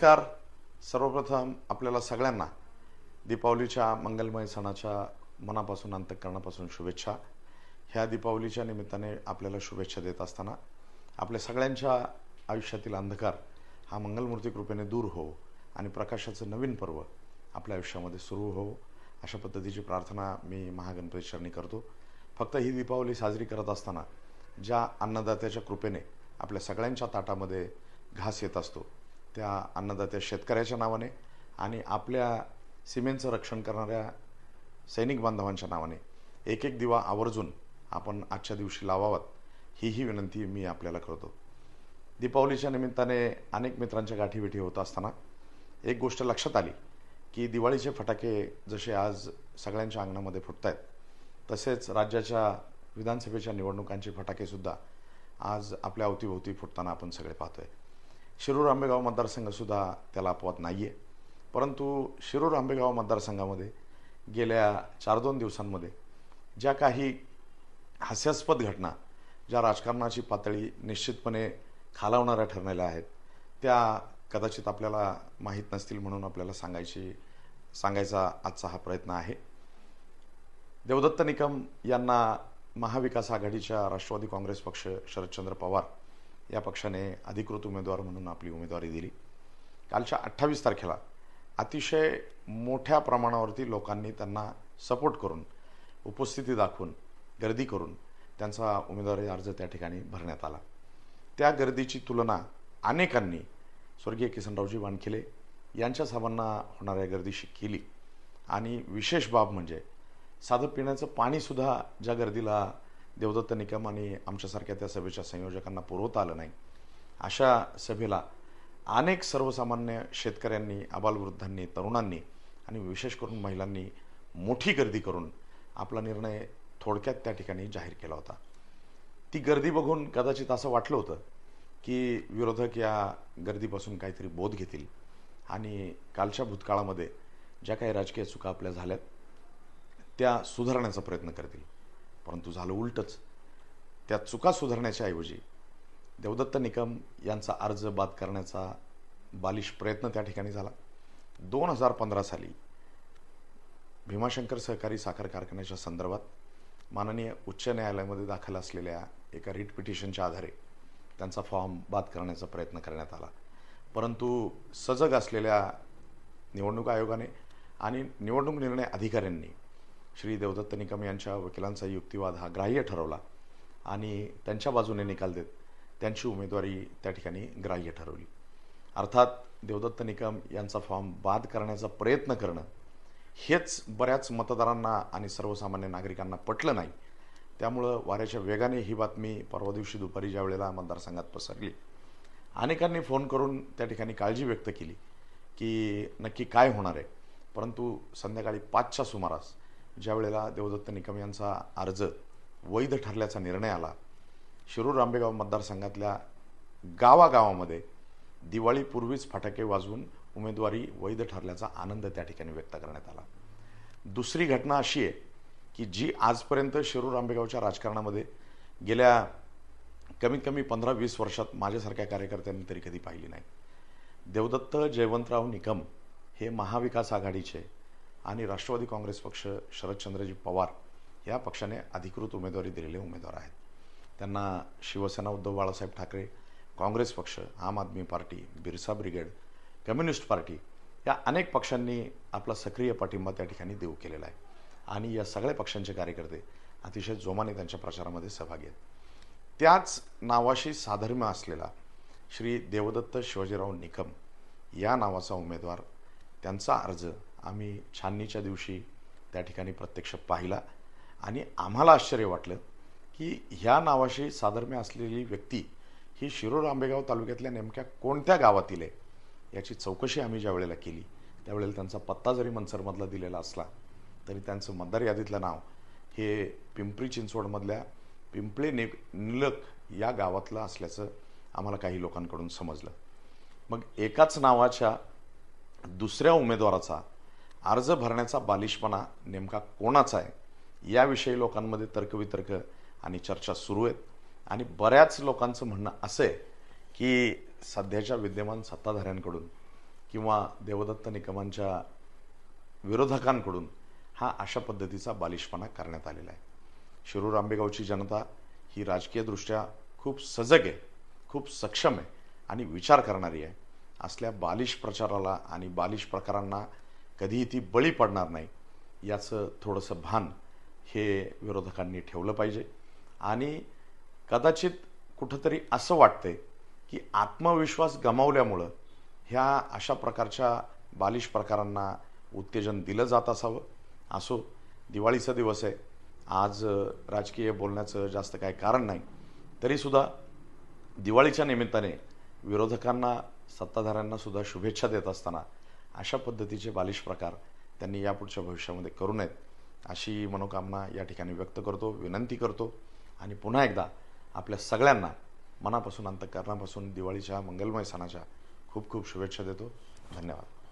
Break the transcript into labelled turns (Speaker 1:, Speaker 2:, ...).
Speaker 1: नमस्कार. सर्वप्रथम आपल्याला सगळ्यांना दीपावलीच्या मंगलमय सणाच्या मनापासून अंतःकरणापासून शुभेच्छा. ह्या दीपावलीच्या निमित्ताने आपल्याला शुभेच्छा देत असताना आपल्या सगळ्यांच्या आयुष्यातील अंधकार हा मंगलमूर्ती कृपेने दूर हो आणि प्रकाशाचं नवीन पर्व आपल्या आयुष्यामध्ये सुरू हो, अशा पद्धतीची प्रार्थना मी महागणपती चरणी करतो. फक्त ही दीपावली साजरी करत असताना ज्या अन्नदात्याच्या कृपेने आपल्या सगळ्यांच्या ताटामध्ये घास येत असतो, त्या अन्नदात्या शेतकऱ्याच्या नावाने आणि आपल्या सीमेचं रक्षण करणाऱ्या सैनिक बांधवांच्या नावाने एक एक दिवा आवर्जून आपण आजच्या दिवशी लावावात, ही विनंती मी आपल्याला करतो. दीपावलीच्या निमित्ताने अनेक मित्रांच्या गाठीभेटी होत असताना एक गोष्ट लक्षात आली की दिवाळीचे फटाके जसे आज सगळ्यांच्या अंगणामध्ये फुटत आहेत, तसेच राज्याच्या विधानसभेच्या निवडणुकांचे फटाकेसुद्धा आज आपल्या अवतीभोवती फुटताना आपण सगळे पाहतोय. शिरूर आंबेगाव मतदारसंघसुद्धा त्याला अपवाद नाही आहे. परंतु शिरूर आंबेगाव मतदारसंघामध्ये गेल्या 4-2 दिवसांमध्ये ज्या काही हास्यास्पद घटना, ज्या राजकारणाची पातळी निश्चितपणे खालावणाऱ्या ठरलेल्या आहेत, त्या कदाचित आपल्याला माहीत नसतील म्हणून आपल्याला सांगायचा आजचा हा प्रयत्न आहे. देवदत्त निकम यांना महाविकास आघाडीच्या राष्ट्रवादी काँग्रेस पक्ष, शरदचंद्र पवार या पक्षाने अधिकृत उमेदवार म्हणून आपली उमेदवारी दिली. कालच्या 28 तारखेला अतिशय मोठ्या प्रमाणावरती लोकांनी त्यांना सपोर्ट करून, उपस्थिती दाखवून, गर्दी करून त्यांचा उमेदवारी अर्ज त्या ठिकाणी भरण्यात आला. त्या गर्दीची तुलना अनेकांनी स्वर्गीय किसनरावजी वानखेले यांच्या साहेबांना होणाऱ्या गर्दीशी केली. आणि विशेष बाब म्हणजे साधं पिण्याचं पाणीसुद्धा ज्या गर्दीला देवदत्त निकम आणि आमच्यासारख्या त्या सभेच्या संयोजकांना पुरवता आलं नाही, अशा सभेला अनेक सर्वसामान्य शेतकऱ्यांनी, आबालवृद्धांनी, तरुणांनी आणि विशेष करून महिलांनी मोठी गर्दी करून आपला निर्णय थोडक्यात त्या ठिकाणी जाहीर केला होता. ती गर्दी बघून कदाचित असं वाटलं होतं की विरोधक या गर्दीपासून काहीतरी बोध घेतील आणि कालच्या भूतकाळामध्ये ज्या काही राजकीय चुका आपल्या झाल्यात त्या सुधारण्याचा प्रयत्न करतील. परंतु झालं उलटच. त्या चुका सुधारण्याच्या ऐवजी देवदत्त निकम यांचा अर्ज बाद करण्याचा बालिश प्रयत्न त्या ठिकाणी झाला. 2015 साली भीमाशंकर सहकारी साखर कारखान्याच्या संदर्भात माननीय उच्च न्यायालयामध्ये दाखल असलेल्या एका रिट पिटिशनच्या आधारे त्यांचा फॉर्म बाद करण्याचा प्रयत्न करण्यात आला. परंतु सजग असलेल्या निवडणूक आयोगाने आणि निवडणूक निर्णय अधिकाऱ्यांनी श्री देवदत्त निकम यांच्या वकिलांचा युक्तिवाद हा ग्राह्य ठरवला आणि त्यांच्या बाजूने निकाल देत त्यांची उमेदवारी त्या ठिकाणी ग्राह्य ठरवली. अर्थात देवदत्त निकम यांचा फॉर्म बाद करण्याचा प्रयत्न करणं हेच बऱ्याच मतदारांना आणि सर्वसामान्य नागरिकांना पटलं नाही. त्यामुळं वाऱ्याच्या वेगाने ही बातमी परवा दिवशी दुपारी ज्या वेळेला मतदारसंघात पसरली, अनेकांनी फोन करून त्या ठिकाणी काळजी व्यक्त केली की नक्की काय होणार आहे. परंतु संध्याकाळी 5च्या सुमारास ज्या वेळेला देवदत्त निकम यांचा अर्ज वैध ठरल्याचा निर्णय आला, शिरूर आंबेगाव मतदारसंघातल्या गावागावामध्ये दिवाळीपूर्वीच फटाके वाजवून उमेदवारी वैध ठरल्याचा आनंद त्या ठिकाणी व्यक्त करण्यात आला. दुसरी घटना अशी आहे की जी आजपर्यंत शिरूर आंबेगावच्या राजकारणामध्ये गेल्या कमीत कमी 15-20 वर्षात माझ्यासारख्या कार्यकर्त्यांनी तरी कधी पाहिली नाही. देवदत्त जयवंतराव निकम हे महाविकास आघाडीचे आणि राष्ट्रवादी काँग्रेस पक्ष, शरदचंद्रजी पवार या पक्षाने अधिकृत उमेदवारी दिलेले उमेदवार आहेत. त्यांना शिवसेना उद्धव बाळासाहेब ठाकरे, काँग्रेस पक्ष, Aam Aadmi party, Birsa brigade, communist party या अनेक पक्षांनी आपला सक्रिय पाठिंबा त्या ठिकाणी देऊ केलेला आहे आणि या सगळ्या पक्षांचे कार्यकर्ते अतिशय जोमाने त्यांच्या प्रचारामध्ये सहभागी आहेत. त्याच नावाशी साधर्म्य असलेला श्री देवदत्त शिवाजीराव निकम या नावाचा उमेदवार, त्यांचा अर्ज आम्ही छाननीच्या दिवशी त्या ठिकाणी प्रत्यक्ष पाहिला आणि आम्हाला आश्चर्य वाटलं की ह्या नावाशी साधर्म्य असलेली व्यक्ती ही शिरूर आंबेगाव तालुक्यातल्या नेमक्या कोणत्या गावातील आहे याची चौकशी आम्ही ज्या वेळेला केली, त्यावेळेला त्यांचा पत्ता जरी मनसरमधला दिलेला असला तरी त्यांचं मतदार यादीतलं नाव हे पिंपरी चिंचवडमधल्या पिंपळे निलक या गावातलं असल्याचं आम्हाला काही लोकांकडून समजलं. मग एकाच नावाच्या दुसऱ्या उमेदवाराचा अर्ज भरण्याचा बालिशपणा नेमका कोणाचा आहे याविषयी लोकांमध्ये तर्कवितर्क आणि चर्चा सुरू आहेत आणि बऱ्याच लोकांचं म्हणणं असं आहे की सध्याच्या विद्यमान सत्ताधाऱ्यांकडून किंवा देवदत्त निकमांच्या विरोधकांकडून हा अशा पद्धतीचा बालिशपणा करण्यात आलेला आहे. शिरूर आंबेगावची जनता ही राजकीयदृष्ट्या खूप सजग आहे, खूप सक्षम आहे आणि विचार करणारी आहे. असल्या बालिश प्रचाराला आणि बालिश प्रकारांना कधीही ती बळी पडणार नाही याचं थोडंसं भान हे विरोधकांनी ठेवलं पाहिजे. आणि कदाचित कुठंतरी असं वाटतंय की आत्मविश्वास गमावल्यामुळं ह्या अशा प्रकारच्या बालिश प्रकारांना उत्तेजन दिलं जात असावं. असो, दिवाळीचा दिवस आहे, आज राजकीय बोलण्याचं जास्त काय कारण नाही. तरीसुद्धा दिवाळीच्या निमित्ताने विरोधकांना, सत्ताधाऱ्यांना सुद्धा शुभेच्छा देत असताना अशा पद्धतीचे बालिश प्रकार त्यांनी यापुढच्या भविष्यामध्ये करू नयेत अशी मनोकामना या ठिकाणी व्यक्त करतो, विनंती करतो आणि पुन्हा एकदा आपल्या सगळ्यांना मनापासून, अंतःकरणापासून दिवाळीच्या मंगलमय सणाच्या खूप खूप शुभेच्छा देतो. धन्यवाद.